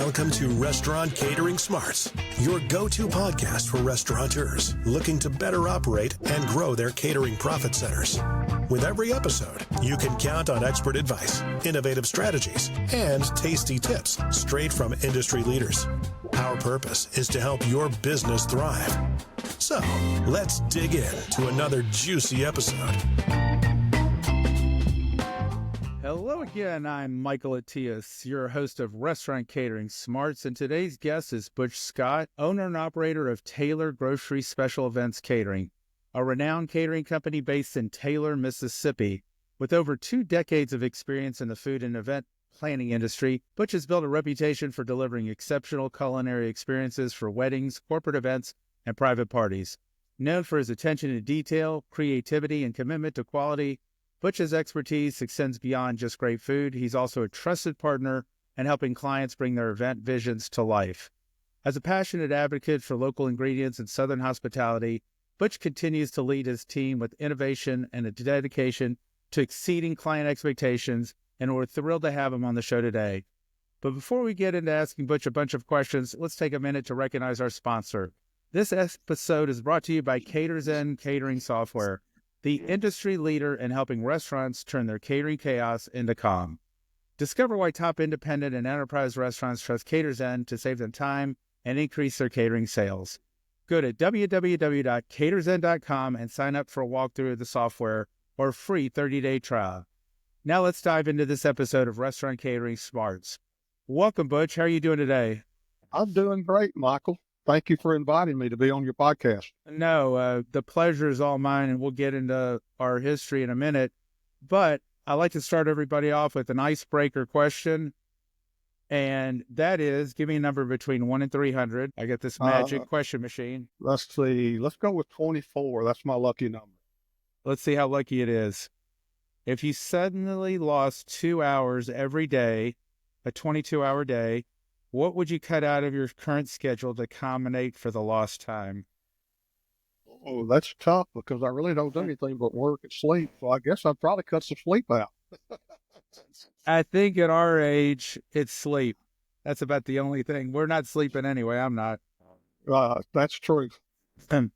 Welcome to Restaurant Catering Smarts, your go-to podcast for restaurateurs looking to better operate and grow their catering profit centers. With every episode, you can count on expert advice, innovative strategies, and tasty tips straight from industry leaders. Our purpose is to help your business thrive. So, let's dig in to another juicy episode. Hello again, I'm Michael Attias, your host of Restaurant Catering Smarts, and today's guest is Butch Scott, owner and operator of Taylor Grocery Special Events Catering, a renowned catering company based in Taylor, Mississippi. With over 2 decades of experience in the food and event planning industry, Butch has built a reputation for delivering exceptional culinary experiences for weddings, corporate events, and private parties. Known for his attention to detail, creativity, and commitment to quality, Butch's expertise extends beyond just great food. He's also a trusted partner in helping clients bring their event visions to life. As a passionate advocate for local ingredients and Southern hospitality, Butch continues to lead his team with innovation and a dedication to exceeding client expectations, and we're thrilled to have him on the show today. But before we get into asking Butch a bunch of questions, let's take a minute to recognize our sponsor. This episode is brought to you by CaterZen Catering Software, the industry leader in helping restaurants turn their catering chaos into calm. Discover why top independent and enterprise restaurants trust CaterZen to save them time and increase their catering sales. Go to www.caterzen.com and sign up for a walkthrough of the software or a free 30-day trial. Now let's dive into this episode of Restaurant Catering Smarts. Welcome, Butch. How are you doing today? I'm doing great, Michael. Thank you for inviting me to be on your podcast. No, the pleasure is all mine, and we'll get into our history in a minute. But I like to start everybody off with an icebreaker question, and that is, give me a number between 1 and 300. I got this magic question machine. Let's see. Let's go with 24. That's my lucky number. Let's see how lucky it is. If you suddenly lost 2 hours every day, a 22-hour day, what would you cut out of your current schedule to accommodate for the lost time? Oh, that's tough because I really don't do anything but work and sleep. So I guess I'd probably cut some sleep out. I think at our age, it's sleep. That's about the only thing. We're not sleeping anyway. I'm not. That's true. You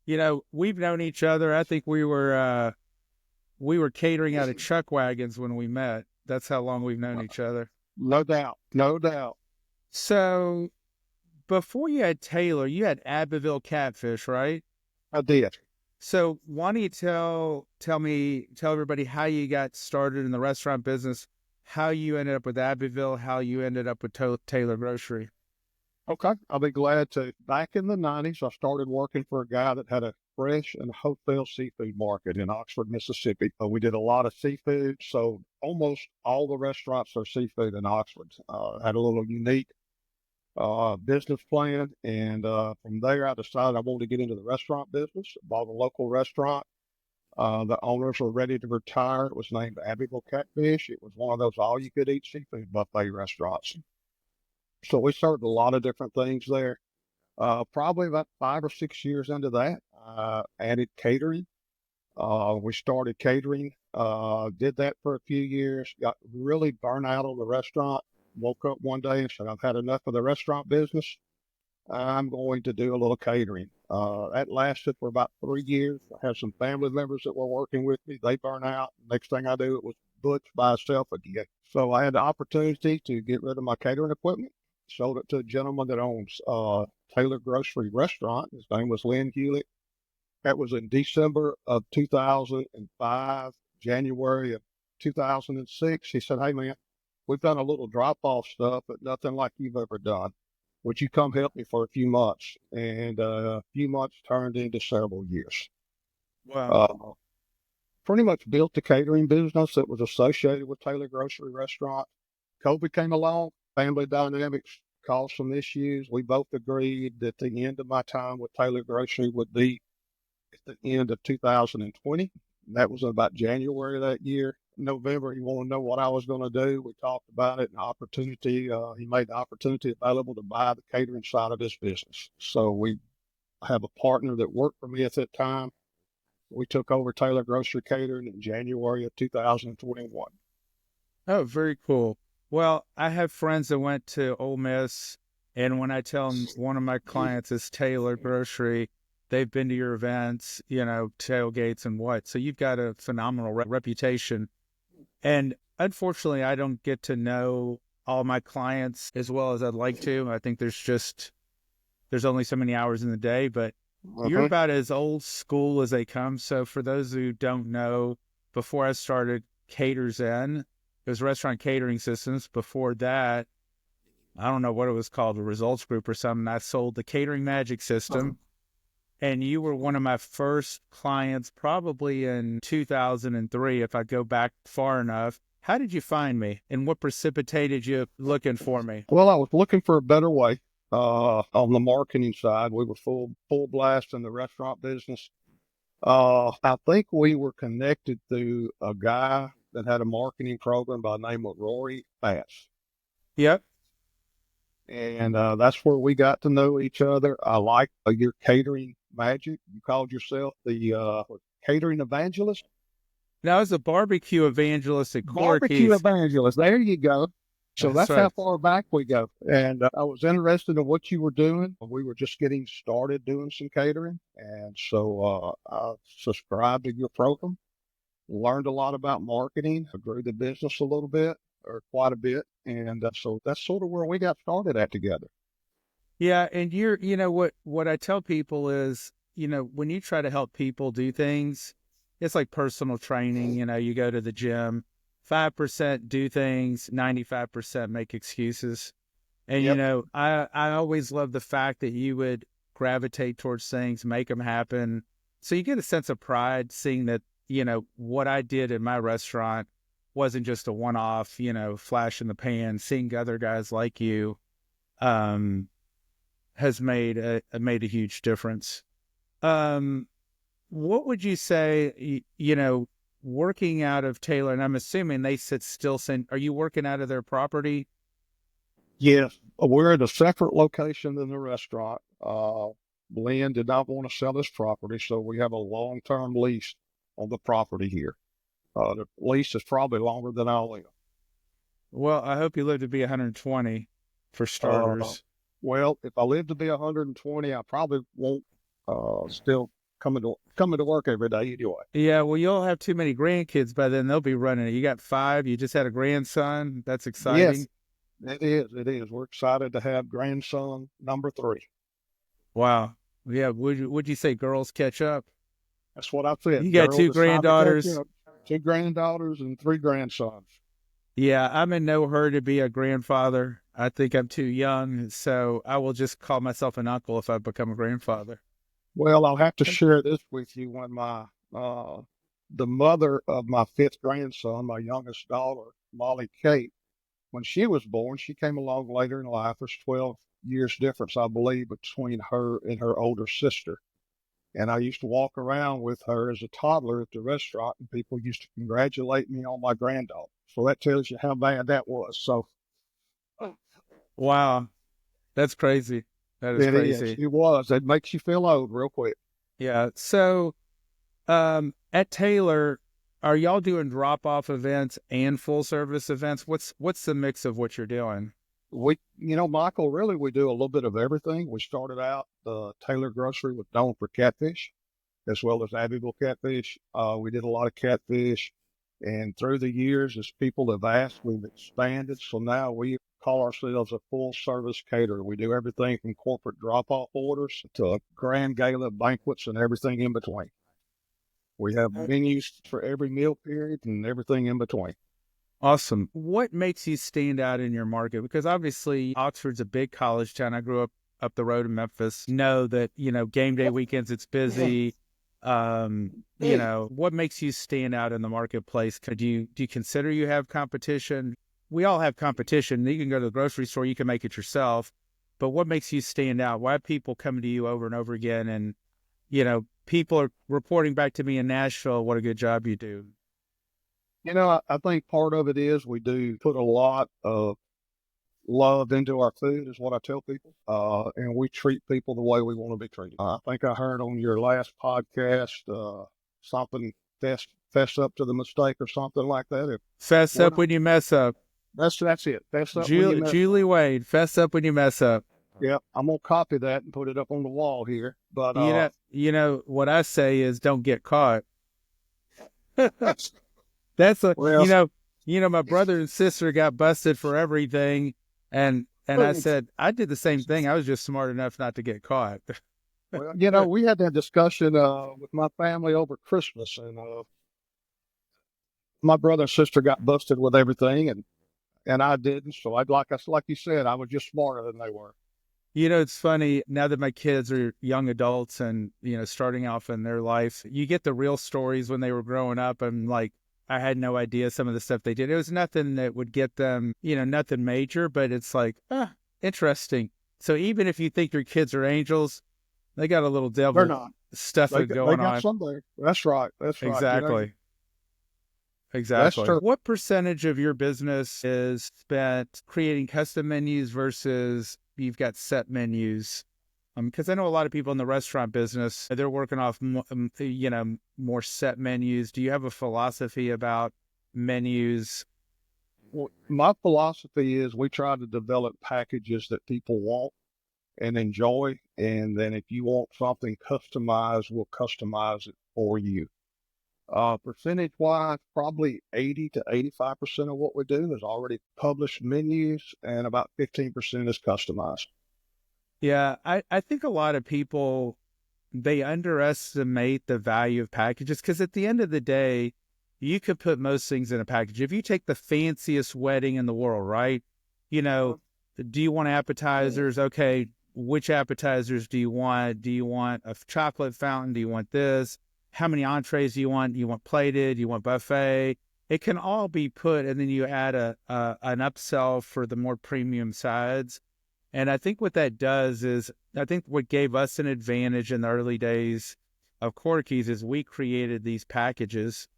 know, we've known each other. I think we were catering out of chuck wagons when we met. That's how long we've known each other. No doubt. No doubt. So, before you had Taylor, you had Abbeville Catfish, right? I did. So, why don't you tell everybody how you got started in the restaurant business, how you ended up with Abbeville, how you ended up with Taylor Grocery. Okay. I'll be glad to. Back in the 90s, I started working for a guy that had a fresh and wholesale seafood market in Oxford, Mississippi. We did a lot of seafood, so almost all the restaurants are seafood in Oxford. Had a little unique business plan, and from there I decided I wanted to get into the restaurant business. Bought a local restaurant. The owners were ready to retire. It was named Abbeville Catfish. It was one of those all-you-could-eat seafood buffet restaurants. So we served a lot of different things there. Probably about 5 or 6 years into that, added catering. We started catering, did that for a few years, got really burnt out on the restaurant. Woke up one day and said, I've had enough of the restaurant business. I'm going to do a little catering. That lasted for about 3 years. I had some family members that were working with me. They burned out. Next thing I do, it was Butch by itself again. So I had the opportunity to get rid of my catering equipment, sold it to a gentleman that owns Taylor Grocery Restaurant. His name was Lynn Hewlett. That was in December of 2005, January of 2006. He said, hey, man, we've done a little drop-off stuff, but nothing like you've ever done. Would you come help me for a few months? And a few months turned into several years. Wow. Pretty much built the catering business that was associated with Taylor Grocery Restaurant. COVID came along, family dynamics caused some issues. We both agreed that the end of my time with Taylor Grocery would be at the end of 2020. That was about January of that year. November, he wanted to know what I was going to do. We talked about it, and he made the opportunity available to buy the catering side of his business. So we have a partner that worked for me at that time. We took over Taylor Grocery Catering in January of 2021. Oh, very cool. Well, I have friends that went to Ole Miss, and when I tell them one of my clients is Taylor Grocery, they've been to your events, tailgates and what. So you've got a phenomenal reputation. And unfortunately, I don't get to know all my clients as well as I'd like to. I think there's only so many hours in the day, but you're about as old school as they come. So for those who don't know, before I started Caters In, it was Restaurant Catering Systems. Before that, I don't know what it was called, a results group or something. I sold the Catering Magic System. And you were one of my first clients probably in 2003, if I go back far enough. How did you find me, and what precipitated you looking for me? Well, I was looking for a better way. On the marketing side, we were full blast in the restaurant business. I think we were connected through a guy that had a marketing program by the name of Rory Bass. Yep. And that's where we got to know each other. I like your catering magic. You called yourself the catering evangelist. Now, I was a barbecue evangelist at Barbecue Corky's. evangelist. There you go. So that's right. how far back we go. And I was interested in what you were doing. We were just getting started doing some catering. And so I subscribed to your program, learned a lot about marketing, grew the business a little bit, or quite a bit. And so that's sort of where we got started at together. Yeah. And what I tell people is, when you try to help people do things, it's like personal training. You go to the gym, 5% do things, 95% make excuses. And, Yep. I always love the fact that you would gravitate towards things, make them happen. So you get a sense of pride seeing that, what I did in my restaurant wasn't just a one-off, flash in the pan. Seeing other guys like you has made a huge difference. What would you say, working out of Taylor, and I'm assuming they are you working out of their property? Yes, we're at a separate location than the restaurant. Lynn did not want to sell this property, so we have a long-term lease on the property here. The lease is probably longer than I'll live. Well, I hope you live to be 120 for Uh, starters. well, if I live to be 120, I probably won't still coming to work every day anyway. Yeah, well, you'll have too many grandkids by then. They'll be running it. You got 5. You just had a grandson. That's Yes, exciting. it is. It is. We're excited to have grandson number 3. Wow. Yeah. Would you say girls catch up? That's what I said. You got Girls, 2 it's time to catch granddaughters. up. 2 granddaughters and 3 grandsons. Yeah, I'm in no hurry to be a grandfather. I think I'm too young, so I will just call myself an uncle if I become a grandfather. Well, I'll have to share this with you when the mother of my 5th grandson, my youngest daughter, Molly Kate, when she was born, she came along later in life. There's 12 years difference, I believe, between her and her older sister. And I used to walk around with her as a toddler at the restaurant, and people used to congratulate me on my granddaughter. So that tells you how bad that was. So Wow, that's crazy. That is it is. crazy. It was. It makes you feel old real quick. Yeah. So, at Taylor, are y'all doing drop-off events and full-service events? What's the mix of what you're doing? Michael, really, we do a little bit of everything. We started out, Taylor Grocery was known for catfish, as well as Abbeville Catfish. We did a lot of catfish. And through the years, as people have asked, we've expanded. So now we call ourselves a full service caterer. We do everything from corporate drop off orders to grand gala banquets and everything in between. We have menus for every meal period and everything in between. Awesome. What makes you stand out in your market? Because obviously Oxford's a big college town. I grew up the road in Memphis. Know that, game day weekends, it's busy. What makes you stand out in the marketplace? Do you consider you have competition? We all have competition. You can go to the grocery store, you can make it yourself. But what makes you stand out? Why are people coming to you over and over again? And, people are reporting back to me in Nashville what a good job you do. I think part of it is we do put a lot of love into our food, is what I tell people. And we treat people the way we want to be treated. I think I heard on your last podcast something fess up to the mistake or something like that. Fess up when you mess up. That's it. Fess up when you mess Julie up. Wade, fess up when you mess up. Yeah, I'm gonna copy that and put it up on the wall here. But What I say is don't get caught. that's That's a well, my brother and sister got busted for everything, and I said I did the same thing. I was just smart enough not to get caught. well, we had that discussion with my family over Christmas, and my brother and sister got busted with everything, and I didn't. So like you said, I was just smarter than they were. It's funny now that my kids are young adults and, starting off in their life, you get the real stories when they were growing up. And like, I had no idea some of the stuff they did. It was nothing that would get them, nothing major, but it's like, interesting. So even if you think your kids are angels, they got a little They're devil not. stuff They going got on. something. That's right. That's right. Exactly. That's Exactly. true. What percentage of your business is spent creating custom menus versus you've got set menus? Because I know a lot of people in the restaurant business, they're working off, more set menus. Do you have a philosophy about menus? Well, my philosophy is we try to develop packages that people want and enjoy. And then if you want something customized, we'll customize it for you. Percentage wise, probably 80 to 85% of what we do is already published menus, and about 15% is customized. Yeah, I think a lot of people, they underestimate the value of packages because at the end of the day, you could put most things in a package. If you take the fanciest wedding in the world, right? Do you want appetizers? Okay, which appetizers do you want? Do you want a chocolate fountain? Do you want this? How many entrees do you want? Do you want plated? Do you want buffet? It can all be put, and then you add an upsell for the more premium sides. And I think what that does is, I think what gave us an advantage in the early days of Corky's is we created these packages,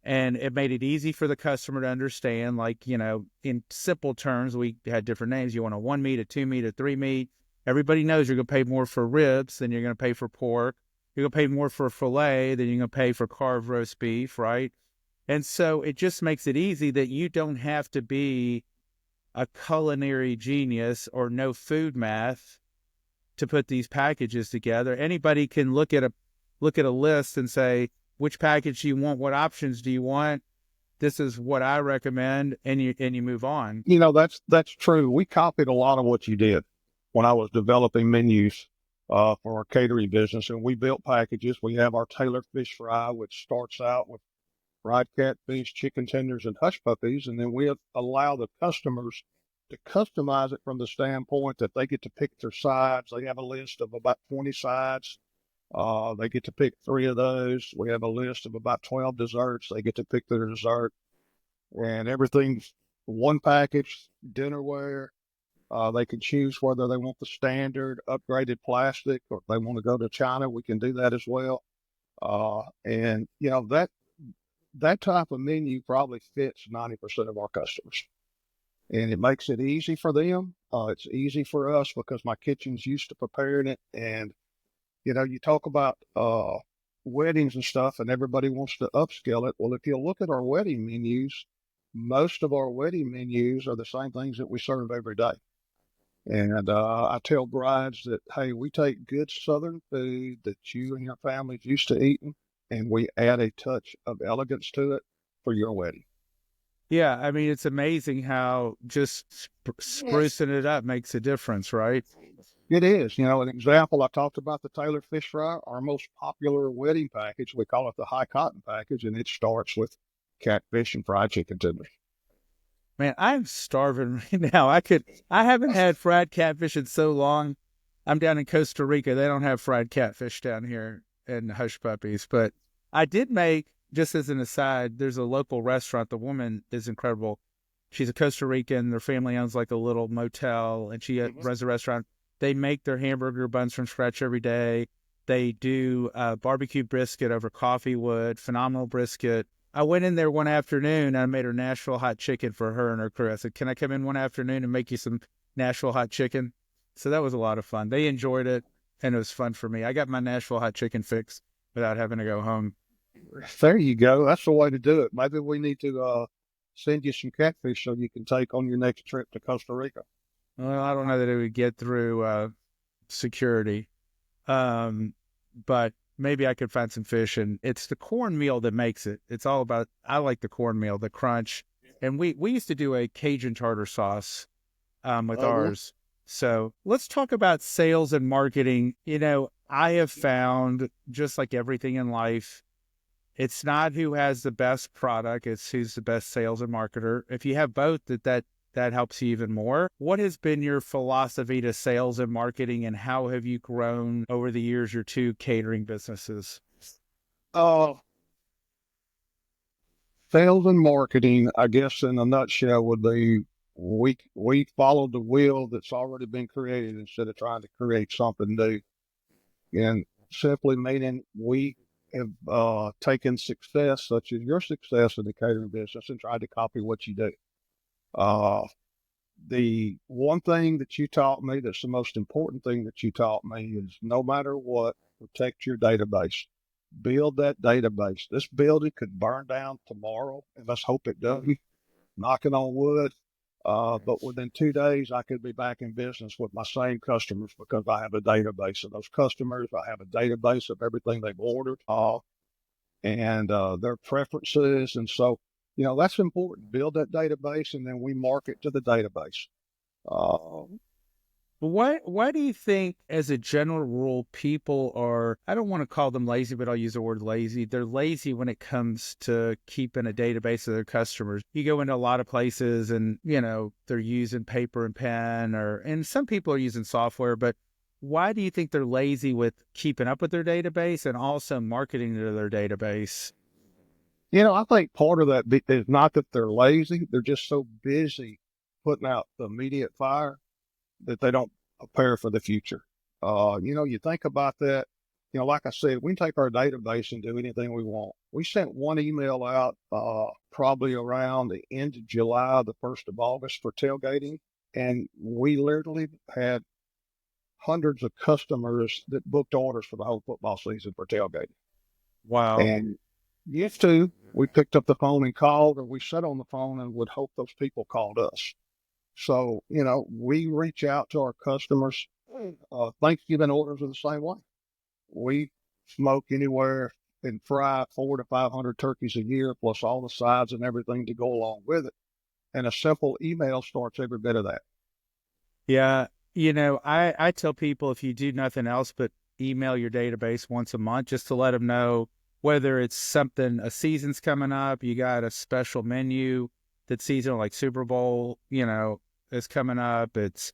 and it made it easy for the customer to understand. Like, in simple terms, we had different names. You want a 1 meat, a 2 meat, a 3 meat. Everybody knows you're going to pay more for ribs than you're going to pay for pork. You're going to pay more for filet than you're going to pay for carved roast beef, right? And so it just makes it easy that you don't have to be a culinary genius or know food math to put these packages together. Anybody can look at a list and say, which package do you want? What options do you want? This is what I recommend, and you move on. That's true. We copied a lot of what you did when I was developing menus for our catering business, and we built packages. We have our tailored fish fry, which starts out with fried catfish, chicken tenders, and hush puppies, and then we allow the customers to customize it from the standpoint that they get to pick their sides. They have a list of about 20 sides. They get to pick 3 of those. We have a list of about 12 desserts. They get to pick their dessert, and everything's one package, dinnerware. They can choose whether they want the standard upgraded plastic or if they want to go to China. We can do that as well. And that type of menu probably fits 90% of our customers, and it makes it easy for them. It's easy for us because my kitchen's used to preparing it. And you talk about weddings and stuff, and everybody wants to upscale it. Well, if you look at our wedding menus, most of our wedding menus are the same things that we serve every day. And I tell brides that, hey, we take good Southern food that you and your family's used to eating, and we add a touch of elegance to it for your wedding. Yeah, I mean, it's amazing how just sprucing it up makes a difference, right? It is. An example, I talked about the Taylor fish fry, our most popular wedding package. We call it the high cotton package, and it starts with catfish and fried chicken tenders. Man, I'm starving right now. I haven't had fried catfish in so long. I'm down in Costa Rica. They don't have fried catfish down here and hush puppies. But I did make, just as an aside, there's a local restaurant. The woman is incredible. She's a Costa Rican. Their family owns like a little motel, and she runs a restaurant. They make their hamburger buns from scratch every day. They do barbecue brisket over coffee wood, phenomenal brisket. I went in there one afternoon and I made her Nashville hot chicken for her and her crew. I said, can I come in one afternoon and make you some Nashville hot chicken? So that was a lot of fun. They enjoyed it, and it was fun for me. I got my Nashville hot chicken fix without having to go home. There you go. That's the way to do it. Maybe we need to send you some catfish so you can take on your next trip to Costa Rica. Well, I don't know that it would get through security, but maybe I could find some fish. And it's the cornmeal that makes it. It's all about. I like the cornmeal, the crunch. And we used to do a Cajun tartar sauce with ours. So let's talk about sales and marketing. I have found, just like everything in life, it's not who has the best product, it's who's the best sales and marketer. If you have both, that helps you even more. What has been your philosophy to sales and marketing, and how have you grown over the years your two catering businesses? Sales and marketing, I guess in a nutshell, would be we follow the wheel that's already been created instead of trying to create something new. And simply meaning we have taken success, such as your success in the catering business, and tried to copy what you do. The one thing that you taught me, that's the most important thing that you taught me, is no matter what, protect your database. Build that database. This building could burn down tomorrow, and let's hope it doesn't. Knocking on wood. But within 2 days, I could be back in business with my same customers because I have a database of those customers. I have a database of everything they've ordered, and their preferences. And so, that's important. Build that database, and then we market to the database. Why do you think, as a general rule, people are, I don't want to call them lazy, but I'll use the word lazy. They're lazy when it comes to keeping a database of their customers. You go into a lot of places and, they're using paper and pen, and some people are using software, but why do you think they're lazy with keeping up with their database and also marketing to their database? I think part of that is not that they're lazy. They're just so busy putting out the immediate fire that they don't prepare for the future. You think about that. Like I said, we can take our database and do anything we want. We sent one email out probably around the end of July, the 1st of August for tailgating. And we literally had hundreds of customers that booked orders for the whole football season for tailgating. Wow. And used to, we picked up the phone and called, or we sat on the phone and would hope those people called us. So, we reach out to our customers. Thanksgiving orders are the same way. We smoke anywhere and fry 400 to 500 turkeys a year, plus all the sides and everything to go along with it. And a simple email starts every bit of that. Yeah. I tell people, if you do nothing else but email your database once a month, just to let them know whether it's something, a season's coming up, you got a special menu that's seasonal, like Super Bowl, is coming up. It's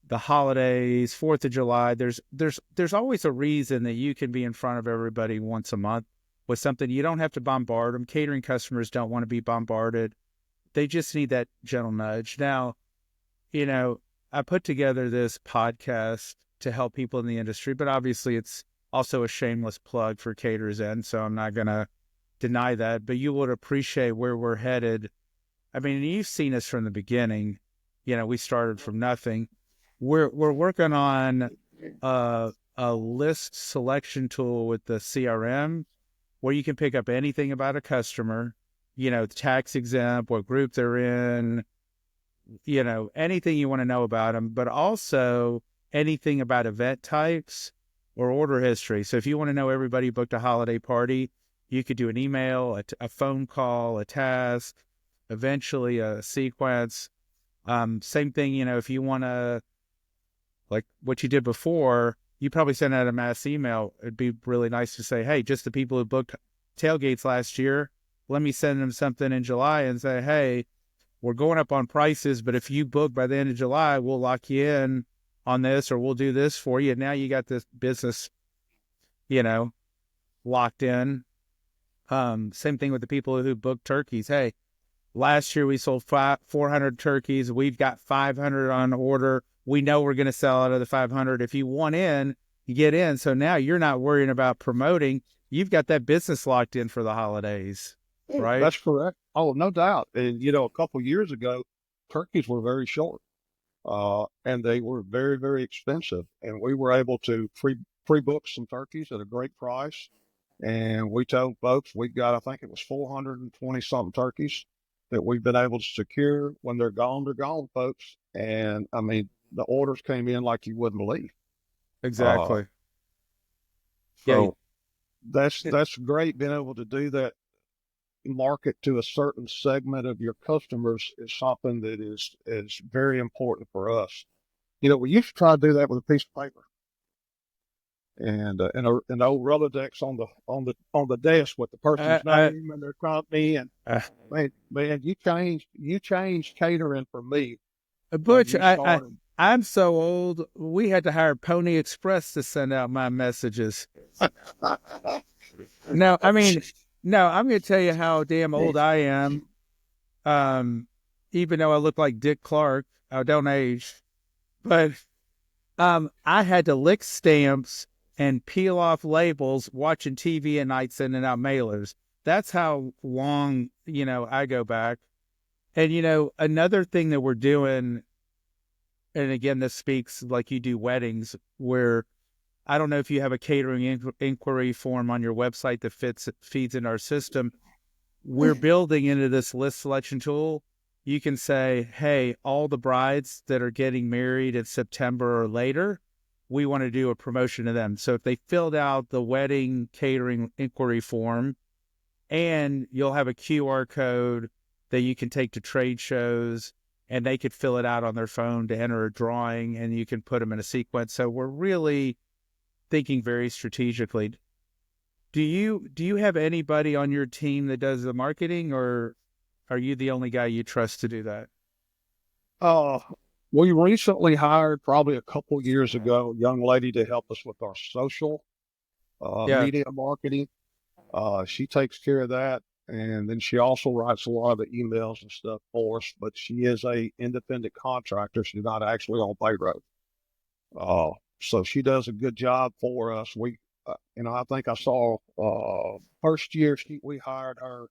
the holidays, 4th of July. There's always a reason that you can be in front of everybody once a month with something. You don't have to bombard them. Catering customers don't want to be bombarded. They just need that gentle nudge. Now, I put together this podcast to help people in the industry, but obviously it's also a shameless plug for Caterers Inn, so I'm not going to deny that. But you would appreciate where we're headed. I mean, you've seen us from the beginning. We started from nothing. We're working on a list selection tool with the CRM where you can pick up anything about a customer, tax exempt, what group they're in, anything you want to know about them, but also anything about event types or order history. So if you want to know everybody booked a holiday party, you could do an email, a phone call, a task, eventually a sequence. Same thing, if you want to, like what you did before, you probably sent out a mass email. It'd be really nice to say, hey, just the people who booked tailgates last year, let me send them something in July and say, hey, we're going up on prices, but if you book by the end of July, we'll lock you in on this, or we'll do this for you. Now you got this business, locked in. Same thing with the people who booked turkeys. Hey, last year we sold 400 turkeys. We've got 500 on order. We know we're going to sell out of the 500. If you want in, you get in. So now you're not worrying about promoting. You've got that business locked in for the holidays, right? That's correct. Oh, no doubt. And, a couple of years ago, turkeys were very short, and they were very, very expensive. And we were able to pre-book some turkeys at a great price. And we told folks we got, I think it was 420 something turkeys. that we've been able to secure. When they're gone, folks. And I mean, the orders came in like you wouldn't believe. Uh, Exactly. Yeah. so that's great being able to do that. Market to a certain segment of your customers is something that is very important for us. You know, we used to try to do that with a piece of paper and an old Rolodex on the desk with the person's I, name and their company. And I, man, you changed catering for me when Butch, you started. I'm so old. We had to hire Pony Express to send out my messages. No, I mean, no, I'm going to tell you how damn old I am. Even though I look like Dick Clark, I don't age, but I had to lick stamps and peel off labels, watching TV at night, sending out mailers. That's how long, I go back. And, another thing that we're doing, and again, this speaks like you do weddings, where I don't know if you have a catering inquiry form on your website that feeds into our system. We're building into this list selection tool. You can say, hey, all the brides that are getting married in September or later, we want to do a promotion to them. So if they filled out the wedding catering inquiry form, and you'll have a QR code that you can take to trade shows, and they could fill it out on their phone to enter a drawing, and you can put them in a sequence. So we're really thinking very strategically. Do you have anybody on your team that does the marketing, or are you the only guy you trust to do that? Uh, we recently hired, probably a couple years ago, a young lady to help us with our social Yeah. media marketing. She takes care of that. And then she also writes a lot of the emails and stuff for us, but she is a independent contractor. She's not actually on payroll. Uh, so she does a good job for us. I think I saw, first year we hired her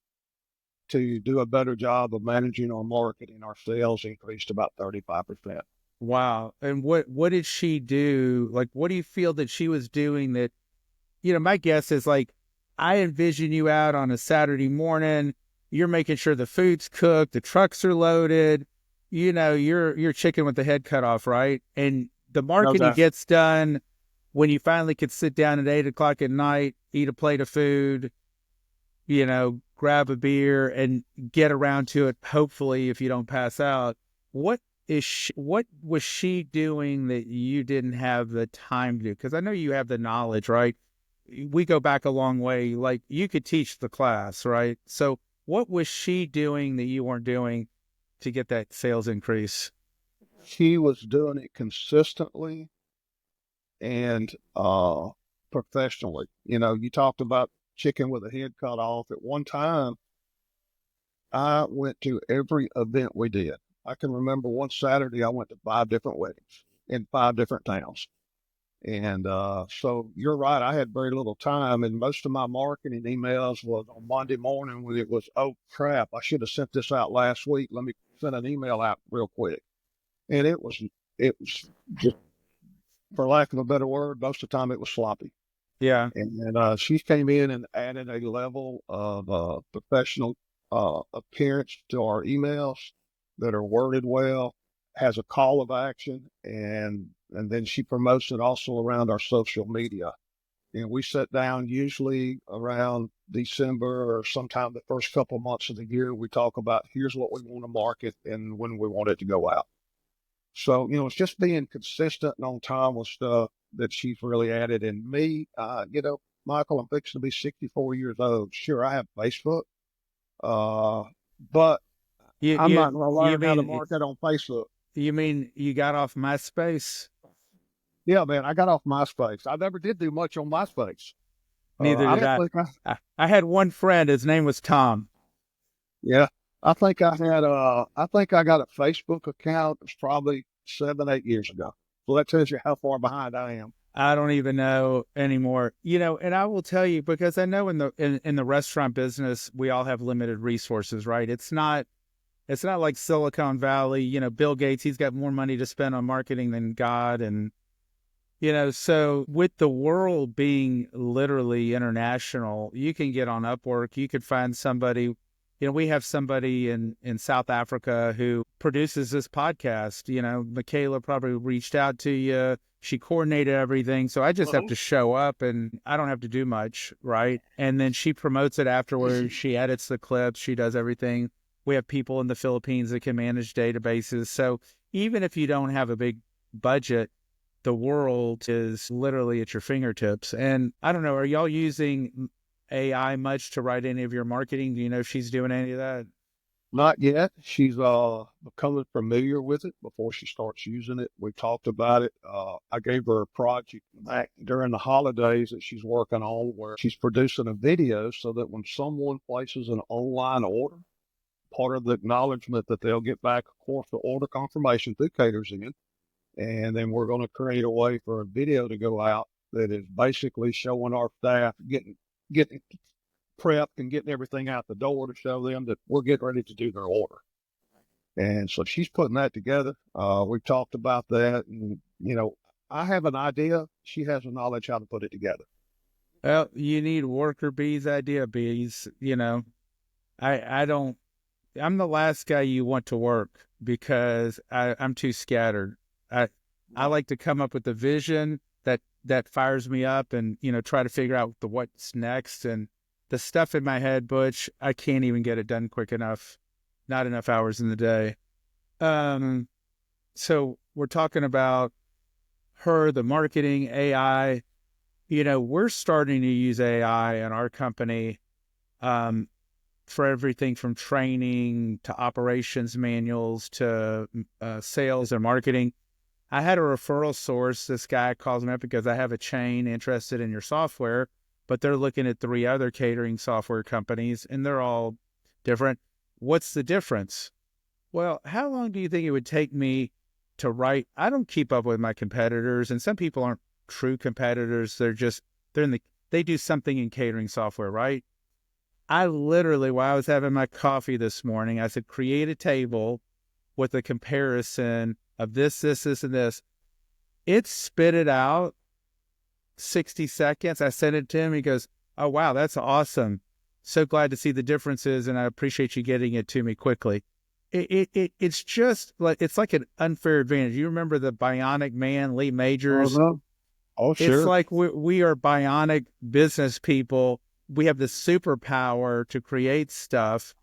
to do a better job of managing our marketing. Our sales increased about 35%. Wow. And what did she do? Like, what do you feel that she was doing that, my guess is, like, I envision you out on a Saturday morning, you're making sure the food's cooked, the trucks are loaded, you're chicken with the head cut off, right? And the No marketing doubt. gets done when you finally could sit down at 8 o'clock at night, eat a plate of food, grab a beer and get around to it, hopefully, if you don't pass out. What was she doing that you didn't have the time to do? Because I know you have the knowledge, right? We go back a long way. Like, you could teach the class, right? So what was she doing that you weren't doing to get that sales increase? She was doing it consistently and professionally. You know, you talked about chicken with a head cut off. At one time, I went to every event we did. I can remember one Saturday I went to 5 different weddings in 5 different towns. And so you're right, I had very little time, and most of my marketing emails was on Monday morning when it was, oh crap, I should have sent this out last week. Let me send an email out real quick. And it was just, for lack of a better word, most of the time it was sloppy. Yeah. And she came in and added a level of professional appearance to our emails that are worded well, has a call of action, and then she promotes it also around our social media. And we sit down usually around December or sometime the first couple months of the year. We talk about, here's what we want to market and when we want it to go out. So, it's just being consistent and on time with stuff that she's really added. And me, Michael, I'm fixing to be 64 years old. Sure, I have Facebook, uh, but You I'm you not going to you learn how to mean market on Facebook. you mean you got off MySpace? Yeah, man, I got off MySpace. I never did do much on MySpace. Neither I did don't I. think I had one friend, his name was Tom. yeah, I think I got a Facebook account. It's probably 7, 8 years ago. So that tells you how far behind I am. I don't even know anymore. And I will tell you, because I know in the restaurant business, we all have limited resources, right? It's not like Silicon Valley, Bill Gates, he's got more money to spend on marketing than God. And, so with the world being literally international, you can get on Upwork, you could find somebody we have somebody in South Africa who produces this podcast. Michaela probably reached out to you. She coordinated everything. So I just have to show up and I don't have to do much, right? And then she promotes it afterwards. She edits the clips. She does everything. We have people in the Philippines that can manage databases. So even if you don't have a big budget, the world is literally at your fingertips. And I don't know, are y'all using AI much to write any of your marketing? Do you know if she's doing any of that? Not yet. She's becoming familiar with it before she starts using it. We talked about it. I gave her a project back during the holidays that she's working on where she's producing a video so that when someone places an online order, part of the acknowledgement that they'll get back, of course, the order confirmation through Caters in. And then we're going to create a way for a video to go out that is basically showing our staff getting prepped and getting everything out the door to show them that we're getting ready to do their order. And so she's putting that together. We've talked about that. And, I have an idea. She has the knowledge how to put it together. Well, you need worker bees, idea bees. I'm the last guy you want to work because I'm too scattered. I like to come up with a vision that fires me up and, try to figure out what's next. And the stuff in my head, Butch, I can't even get it done quick enough. Not enough hours in the day. So we're talking about the marketing, AI. We're starting to use AI in our company for everything from training to operations manuals to sales and marketing. I had a referral source. This guy calls me up because I have a chain interested in your software, but they're looking at 3 other catering software companies, and they're all different. What's the difference? Well, how long do you think it would take me to write? I don't keep up with my competitors, and some people aren't true competitors. They do something in catering software, right? I literally, while I was having my coffee this morning, I said, create a table with a comparison of this, and this. It spit it out 60 seconds. I sent it to him. He goes, oh, wow, that's awesome. So glad to see the differences, and I appreciate you getting it to me quickly. It's just like, it's like an unfair advantage. You remember the Bionic Man, Lee Majors? Oh, sure. It's like we are bionic business people. We have the superpower to create stuff.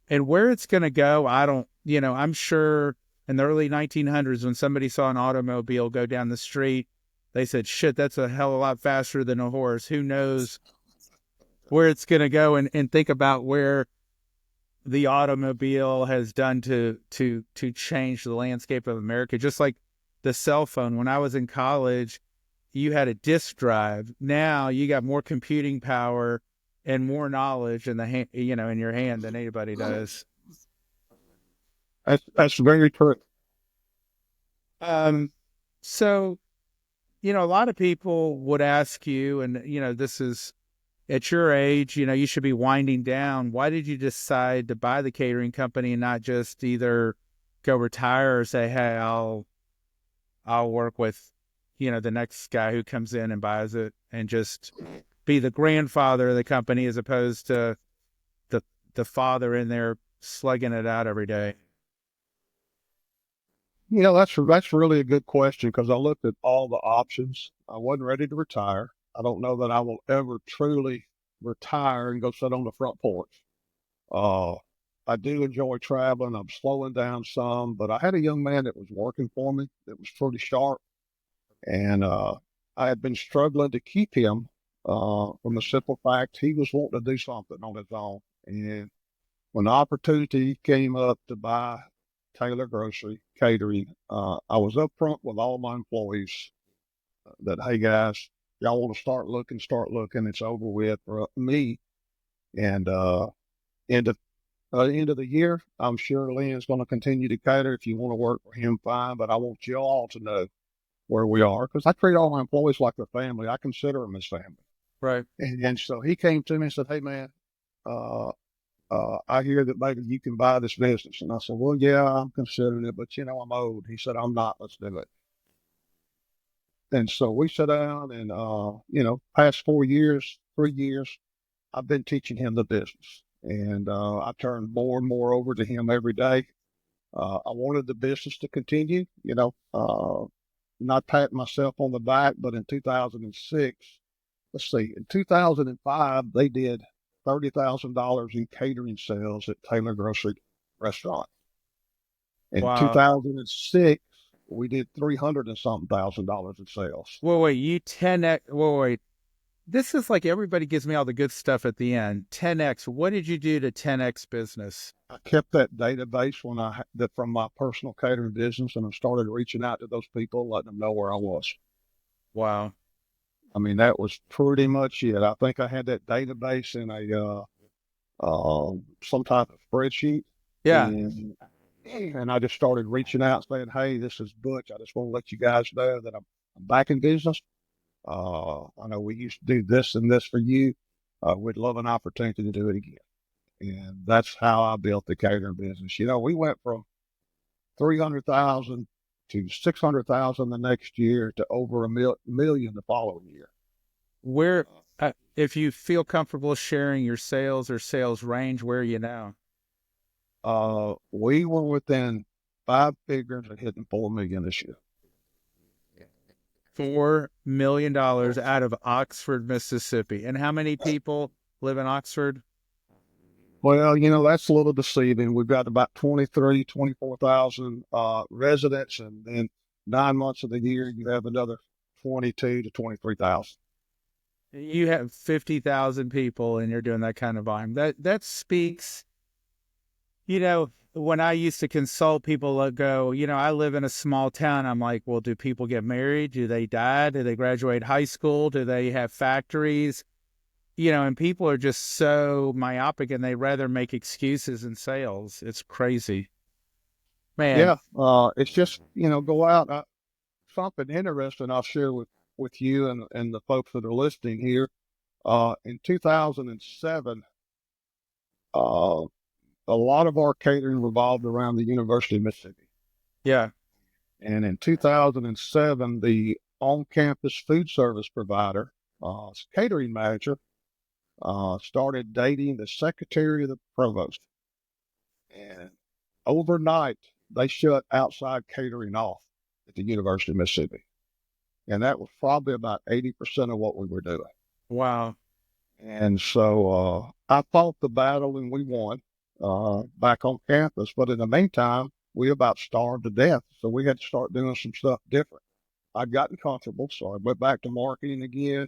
And where it's going to go, I'm sure in the early 1900s when somebody saw an automobile go down the street, they said, shit, that's a hell of a lot faster than a horse. Who knows where it's going to go, and think about where the automobile has done to change the landscape of America. Just like the cell phone. When I was in college, you had a disk drive. Now you got more computing power and more knowledge in in your hand than anybody does. That's very true. So, a lot of people would ask you, and, this is at your age, you should be winding down. Why did you decide to buy the catering company and not just either go retire or say, hey, I'll work with, the next guy who comes in and buys it, and just be the grandfather of the company as opposed to the father in there slugging it out every day? That's really a good question because I looked at all the options. I wasn't ready to retire. I don't know that I will ever truly retire and go sit on the front porch. I do enjoy traveling. I'm slowing down some, but I had a young man that was working for me that was pretty sharp, and I had been struggling to keep him from the simple fact he was wanting to do something on his own. And when the opportunity came up to buy Taylor Grocery Catering, I was upfront with all my employees that, hey guys, y'all want to start looking, it's over with for me. And end of the year, I'm sure Lynn's going to continue to cater. If you want to work for him, fine, but I want you all to know where we are, because I treat all my employees like their family. I consider them as family. Right. And so he came to me and said, hey man, I hear that maybe you can buy this business. And I said, well, yeah, I'm considering it, but I'm old. He said, I'm not, let's do it. And so we sat down and, past 3 years, I've been teaching him the business. and I turned more and more over to him every day. I wanted the business to continue, not patting myself on the back, but in 2006, let's see, in 2005, they did $30,000 in catering sales at Taylor Grocery Restaurant. In Wow. 2006, we did 300 and something $1,000 in sales. Wait, wait, you 10x. Wait. This is like everybody gives me all the good stuff at the end. 10x. What did you do to 10x business? I kept that database from my personal catering business, and I started reaching out to those people, letting them know where I was. Wow. I mean, that was pretty much it. I think I had that database in some type of spreadsheet, Yeah. and I just started reaching out, saying, "Hey, this is Butch. I just want to let you guys know that I'm back in business. I know we used to do this and this for you. We'd love an opportunity to do it again." And that's how I built the catering business. We went from 300,000 to 600,000 the next year to over a million the following year. Where, if you feel comfortable sharing your sales or sales range, where are you now? We were within 5 figures of hitting 4 million this year. $4 million out of Oxford, Mississippi. And how many people live in Oxford? Well, that's a little deceiving. We've got about 24,000 residents, and then 9 months of the year, you have another 22 to 23,000. You have 50,000 people and you're doing that kind of volume. That speaks, when I used to consult people go, I live in a small town. I'm like, well, do people get married? Do they die? Do they graduate high school? Do they have factories? And people are just so myopic and they rather make excuses in sales. It's crazy. Man. Yeah. It's just, go out. Something interesting I'll share with you and the folks that are listening here. In 2007, a lot of our catering revolved around the University of Mississippi. Yeah. And in 2007, the on-campus food service provider, catering manager, started dating the secretary of the provost. And overnight, they shut outside catering off at the University of Mississippi. And that was probably about 80% of what we were doing. Wow. And so I fought the battle and we won back on campus. But in the meantime, we about starved to death. So we had to start doing some stuff different. I'd gotten comfortable, so I went back to marketing again.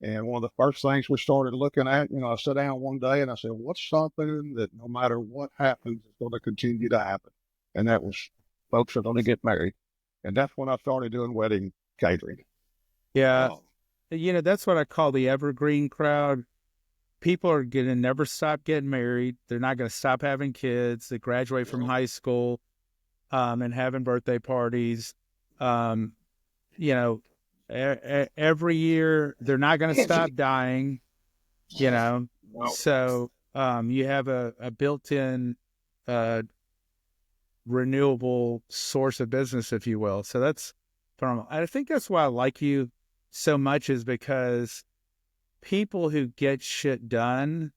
And one of the first things we started looking at, I sat down one day and I said, what's something that no matter what happens, is going to continue to happen? And that was folks are going to get married. And that's when I started doing wedding catering. Yeah. That's what I call the evergreen crowd. People are going to never stop getting married. They're not going to stop having kids. They graduate from high school and having birthday parties. Every year they're not going to stop dying, so you have a built-in renewable source of business, if you will. So that's phenomenal. I think that's why I like you so much, is because people who get shit done,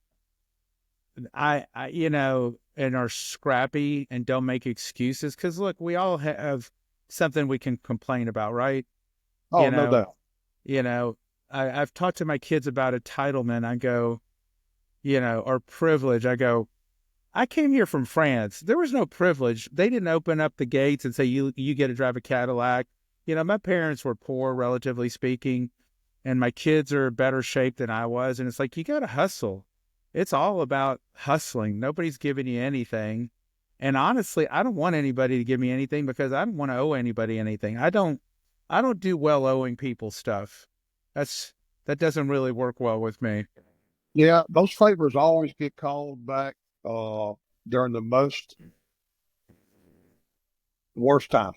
and are scrappy and don't make excuses. Because look, we all have something we can complain about, right? Oh, no doubt. I've talked to my kids about entitlement. I go, or privilege. I go, I came here from France. There was no privilege. They didn't open up the gates and say, you get to drive a Cadillac. My parents were poor, relatively speaking, and my kids are in better shape than I was. And it's like, you got to hustle. It's all about hustling. Nobody's giving you anything. And honestly, I don't want anybody to give me anything because I don't want to owe anybody anything. I don't do well owing people stuff. That doesn't really work well with me. Yeah, those favors always get called back during the worst time,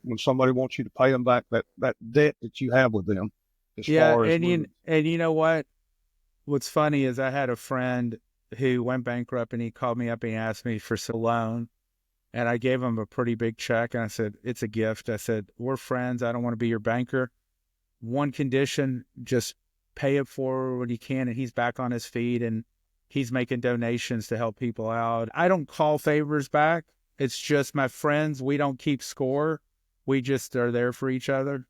when somebody wants you to pay them back that debt that you have with them. And you know what? What's funny is I had a friend who went bankrupt, and he called me up and he asked me for a loan. And I gave him a pretty big check, and I said, it's a gift. I said, we're friends. I don't want to be your banker. One condition, just pay it forward when you can, and he's back on his feet. And he's making donations to help people out. I don't call favors back. It's just my friends. We don't keep score. We just are there for each other.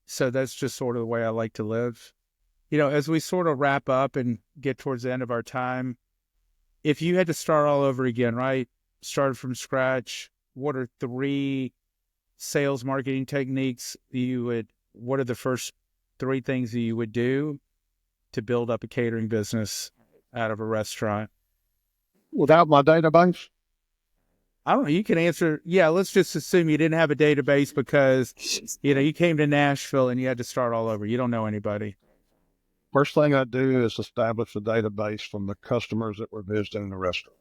So that's just sort of the way I like to live. As we sort of wrap up and get towards the end of our time, if you had to start all over again, right? Start from scratch, what are 3 sales marketing techniques what are the first 3 things that you would do to build up a catering business out of a restaurant? Without my database? I don't know. You can answer. Yeah, let's just assume you didn't have a database because, you came to Nashville and you had to start all over. You don't know anybody. First thing I do is establish a database from the customers that were visiting the restaurant.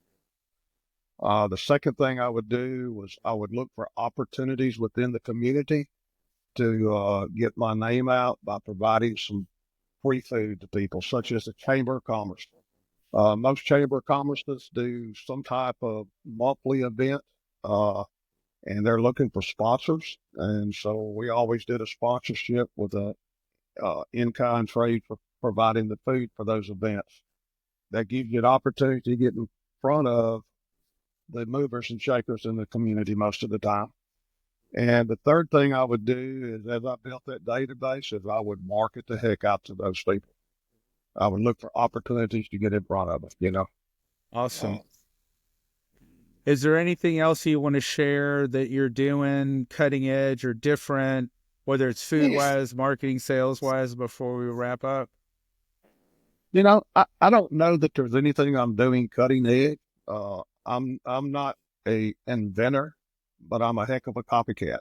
The second thing I would do was I would look for opportunities within the community to get my name out by providing some free food to people, such as the Chamber of Commerce. Most Chamber of Commerces do some type of monthly event, and they're looking for sponsors. And so we always did a sponsorship with a in-kind trade for providing the food for those events. That gives you an opportunity to get in front of the movers and shakers in the community most of the time. And the third thing I would do is, as I built that database, is I would market the heck out to those people. I would look for opportunities to get in front of them, Awesome. Is there anything else you want to share that you're doing cutting edge or different, whether it's food-wise, marketing, sales-wise, before we wrap up? I don't know that there's anything I'm doing cutting edge. I'm not a inventor, but I'm a heck of a copycat.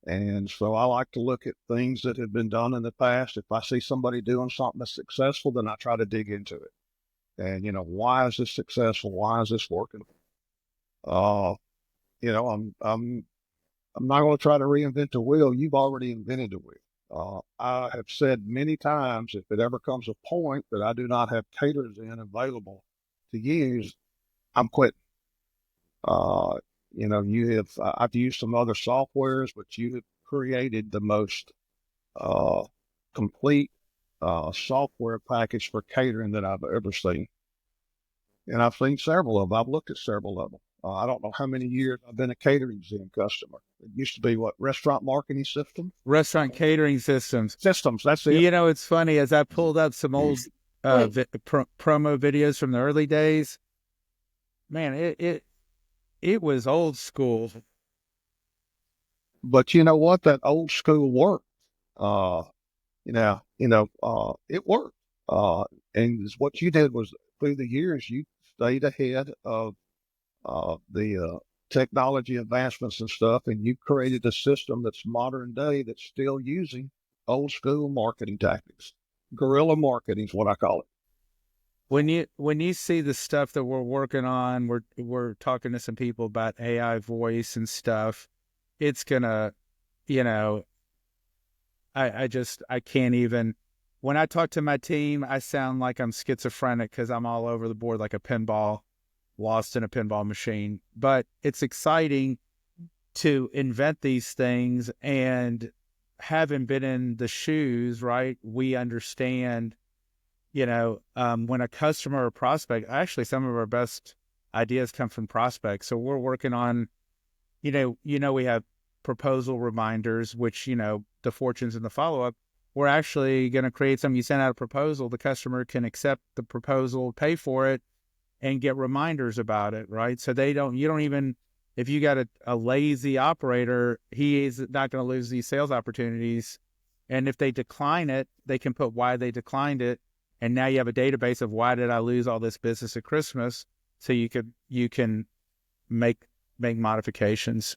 And so I like to look at things that have been done in the past. If I see somebody doing something that's successful, then I try to dig into it. And, why is this successful? Why is this working? I'm not going to try to reinvent the wheel. You've already invented the wheel. I have said many times, if it ever comes a point that I do not have caterers available to use, I'm quitting. I've used some other softwares, but you have created the most complete software package for catering that I've ever seen. And I've seen several of them. I've looked at several of them. I don't know how many years I've been a catering Zen customer. It used to be restaurant marketing systems? Restaurant catering systems. Systems, that's it. It's funny, as I pulled up some old promo videos from the early days, man, it was old school. But you know what? That old school worked. It worked. And what you did was, through the years, you stayed ahead of the technology advancements and stuff, and you created a system that's modern day that's still using old school marketing tactics. Guerrilla marketing is what I call it. When you see the stuff that we're working on, we're talking to some people about AI voice and stuff. It's gonna, I can't even. When I talk to my team, I sound like I'm schizophrenic because I'm all over the board like a pinball, lost in a pinball machine. But it's exciting to invent these things, and having been in the shoes, right? We understand, when a customer or prospect, actually some of our best ideas come from prospects. So we're working on, we have proposal reminders, which, the fortunes in the follow-up. We're actually going to create something. You send out a proposal, the customer can accept the proposal, pay for it, and get reminders about it, right? So you don't even, if you got a lazy operator, he is not going to lose these sales opportunities. And if they decline it, they can put why they declined it. And now you have a database of why did I lose all this business at Christmas? So you can make modifications.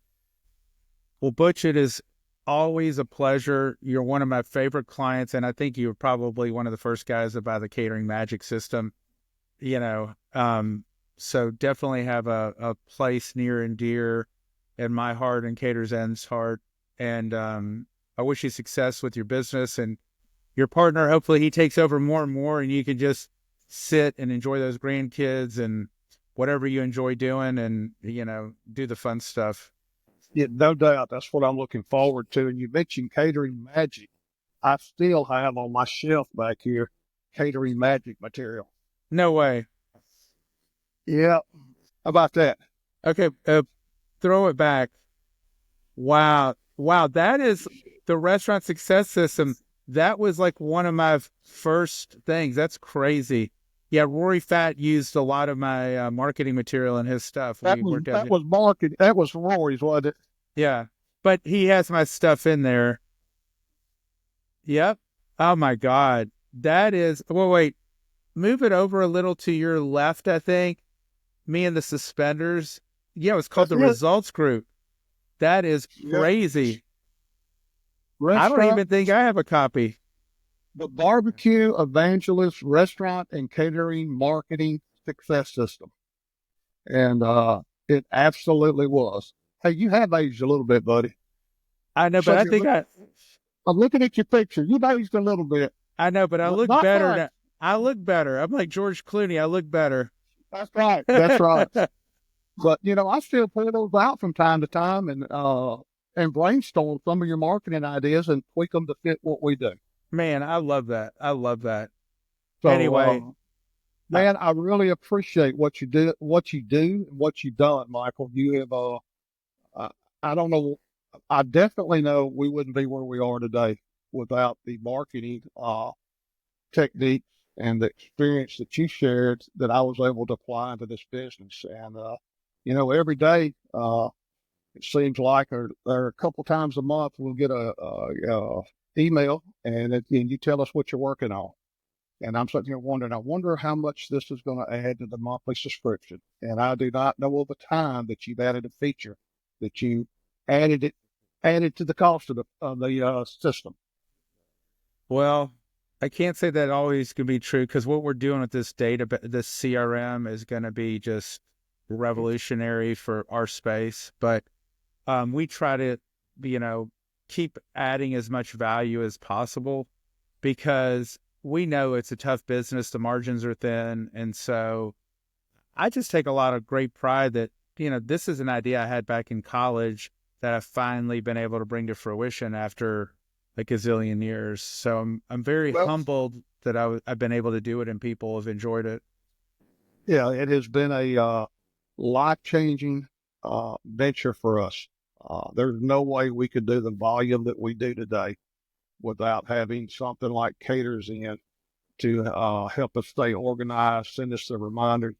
Well, Butch, it is always a pleasure. You're one of my favorite clients, and I think you're probably one of the first guys to buy the Catering Magic system. So definitely have a place near and dear in my heart and Cater Zen's heart. And I wish you success with your business and your partner. Hopefully he takes over more and more, and you can just sit and enjoy those grandkids and whatever you enjoy doing, and do the fun stuff. Yeah, no doubt. That's what I'm looking forward to. And you mentioned Catering Magic. I still have on my shelf back here Catering Magic material. No way. Yeah. How about that? Okay, throw it back. Wow. Wow, that is the restaurant success system. That was like one of my first things. That's crazy. Yeah, Rory Fatt used a lot of my marketing material in his stuff. That We was worked out. that was marketing. That was Rory's, wasn't it? Yeah, but he has my stuff in there. Yep. Oh my God. That is, well, wait, move it over a little to your left, I think. Me and the suspenders. Yeah, it was called That's the it. Results Group. That is Yep. crazy. I don't Restaurant, even think I have a copy. the Barbecue Evangelist Restaurant and Catering Marketing Success System. And it absolutely was. Hey, you have aged a little bit, buddy. I know, So but I you're think look- I'm looking at your picture. You've aged a little bit. I know, but I look Not better much. now. I look better. I'm like George Clooney. I look better. That's right. That's right. But I still pull those out from time to time and brainstorm some of your marketing ideas and tweak them to fit what we do. Man, I love that. I love that. So Anyway, man, I really appreciate what you do, and what you've done, Michael. You have I don't know, I definitely know we wouldn't be where we are today without the marketing techniques and the experience that you shared that I was able to apply into this business. And every day it seems like, or a couple times a month, we'll get a email and you tell us what you're working on. And I'm sitting here wondering, I wonder how much this is going to add to the monthly subscription. And I do not know of a time that you've added a feature that you added to the cost of the system. well, I can't say that always can be true because what we're doing with this this CRM is going to be just revolutionary for our space. But we try to, keep adding as much value as possible because we know it's a tough business. The margins are thin. And so I just take a lot of great pride that, this is an idea I had back in college that I've finally been able to bring to fruition after a gazillion years. So I'm very humbled that I've been able to do it and people have enjoyed it. Yeah, it has been a life-changing venture for us. There's no way we could do the volume that we do today without having something like Caters in to help us stay organized, send us a reminder.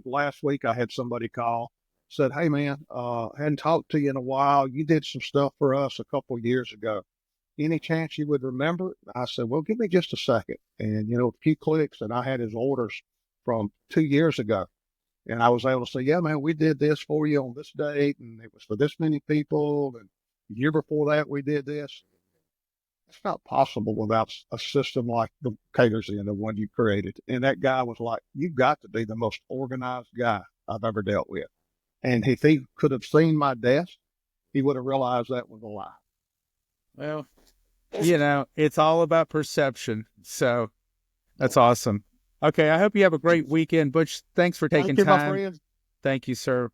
Last week I had somebody call, said, "Hey man, hadn't talked to you in a while. You did some stuff for us a couple of years ago. Any chance you would remember?" I said, "Well, give me just a second." And, a few clicks and I had his orders from 2 years ago. And I was able to say, "Yeah, man, we did this for you on this date. And it was for this many people. And the year before that, we did this." It's not possible without a system like the Caters in, the one you created. And that guy was like, "You've got to be the most organized guy I've ever dealt with." And if he could have seen my desk, he would have realized that was a lie. Well, it's all about perception. So that's awesome. Okay. I hope you have a great weekend. Butch, thanks for taking Thank you, my time. friend. Thank you, sir.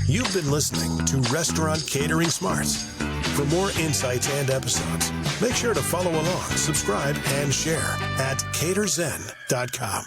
You've been listening to Restaurant Catering Smarts. For more insights and episodes, make sure to follow along, subscribe, and share at caterzen.com.